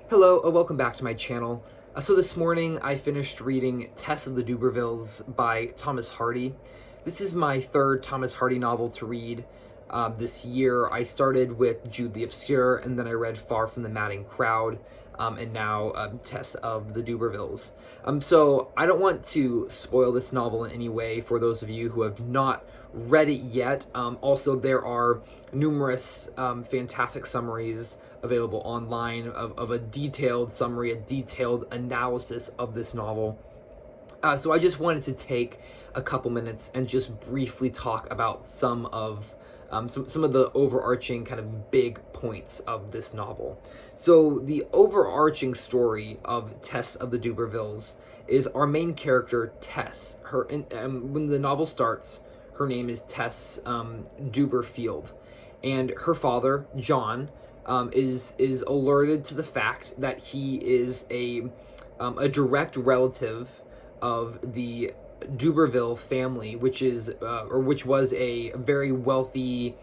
Hello, welcome back to my channel. So this morning I finished reading Tess of the Dubervilles by Thomas Hardy. This is my third Thomas Hardy novel to read this year. I started with Jude the Obscure, and then I read Far from the Madding Crowd, and now Tess of the Dubervilles. So I don't want to spoil this novel in any way for those of you who have not read it yet. Also, there are numerous fantastic summaries available online of a detailed summary, a detailed analysis of this novel. So I just wanted to take a couple minutes and just briefly talk about some of the overarching kind of big points of this novel. So the overarching story of Tess of the Dubervilles is our main character, Tess. When the novel starts, her name is Tess Duberfield, and her father, John, is alerted to the fact that he is a direct relative of the Duberville family, which was a very wealthy,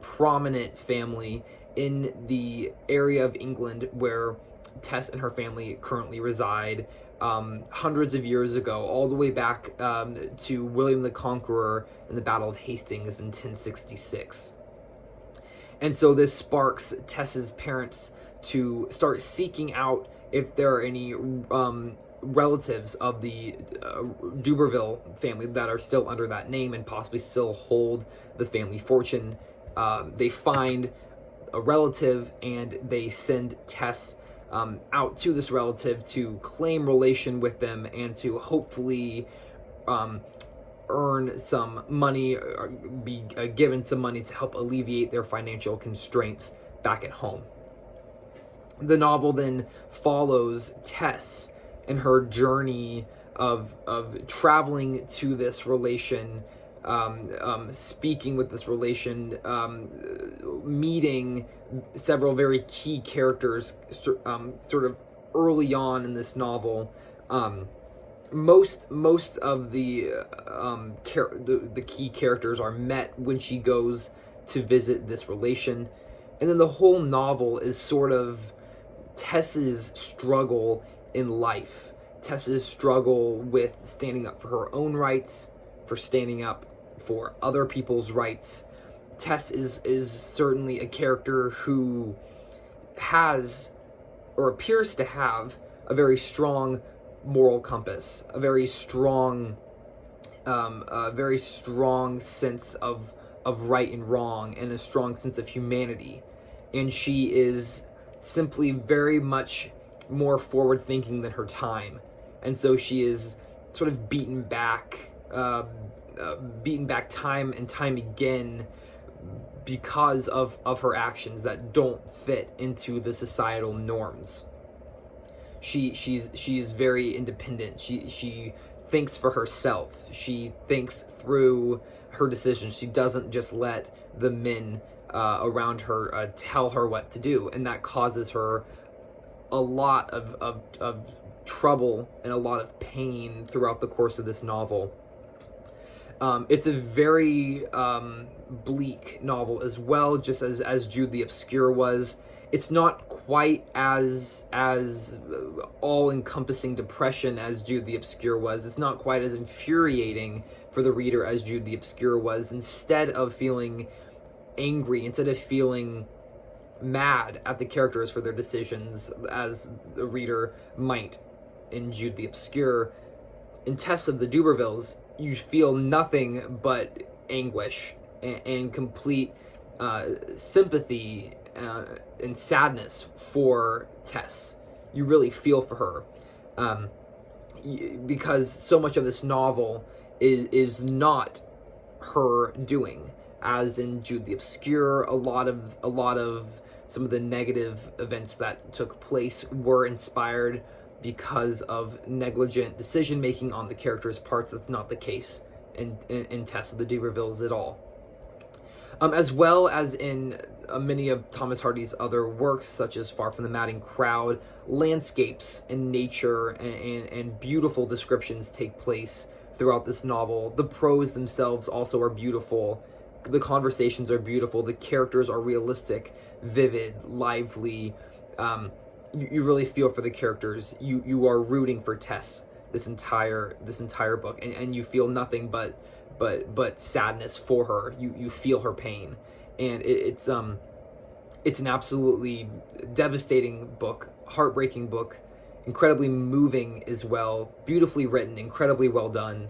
prominent family in the area of England where Tess and her family currently reside, hundreds of years ago, all the way back to William the Conqueror and the Battle of Hastings in 1066. And so this sparks Tess's parents to start seeking out if there are any relatives of the Duberville family that are still under that name and possibly still hold the family fortune. They find a relative and they send Tess out to this relative to claim relation with them and to hopefully earn some money, or be given some money to help alleviate their financial constraints back at home. The novel then follows Tess and her journey of traveling to this relation, speaking with this relation, meeting several very key characters sort of early on in this novel. Most of the key characters are met when she goes to visit this relation, and then the whole novel is sort of Tess's struggle in life, Tess's struggle with standing up for her own rights, for standing up for other people's rights. Tess is certainly a character who has, or appears to have, a very strong moral compass, a very strong sense of right and wrong, and a strong sense of humanity. And she is simply very much more forward thinking than her time, and so she is sort of beaten back time and time again because of her actions that don't fit into the societal norms. She's very independent. She thinks for herself. She thinks through her decisions. She doesn't just let the men around her tell her what to do, and that causes her a lot of trouble and a lot of pain throughout the course of this novel. It's a very bleak novel as well, just as Jude the Obscure was. It's not quite as all-encompassing depression as Jude the Obscure was. It's not quite as infuriating for the reader as Jude the Obscure was. Instead of feeling angry, instead of feeling mad at the characters for their decisions, as the reader might in Jude the Obscure, in Tess of the Dubervilles, you feel nothing but anguish and complete sympathy and sadness for Tess. You really feel for her, because so much of this novel is not her doing. As in Jude the Obscure, a lot of some of the negative events that took place were inspired because of negligent decision making on the characters' parts. That's not the case in Tess of the Dubervilles at all. As well as in many of Thomas Hardy's other works, such as Far from the Madding Crowd, landscapes and nature and beautiful descriptions take place throughout this novel. The prose themselves also are beautiful. The conversations are beautiful. The characters are realistic, vivid, lively. you really feel for the characters. You are rooting for Tess this entire book, and you feel nothing but sadness for her. You feel her pain, and it's an absolutely devastating book, heartbreaking book, incredibly moving as well, beautifully written, incredibly well done.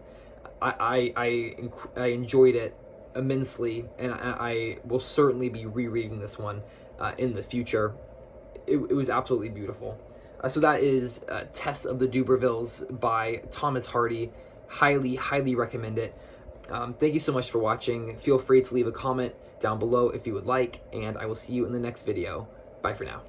I enjoyed it immensely, and I will certainly be rereading this one in the future. It was absolutely beautiful. So that is Tess of the Dubervilles by Thomas Hardy. Highly recommend it. Thank you so much for watching. Feel free to leave a comment down below if you would like, and I will see you in the next video. Bye for now.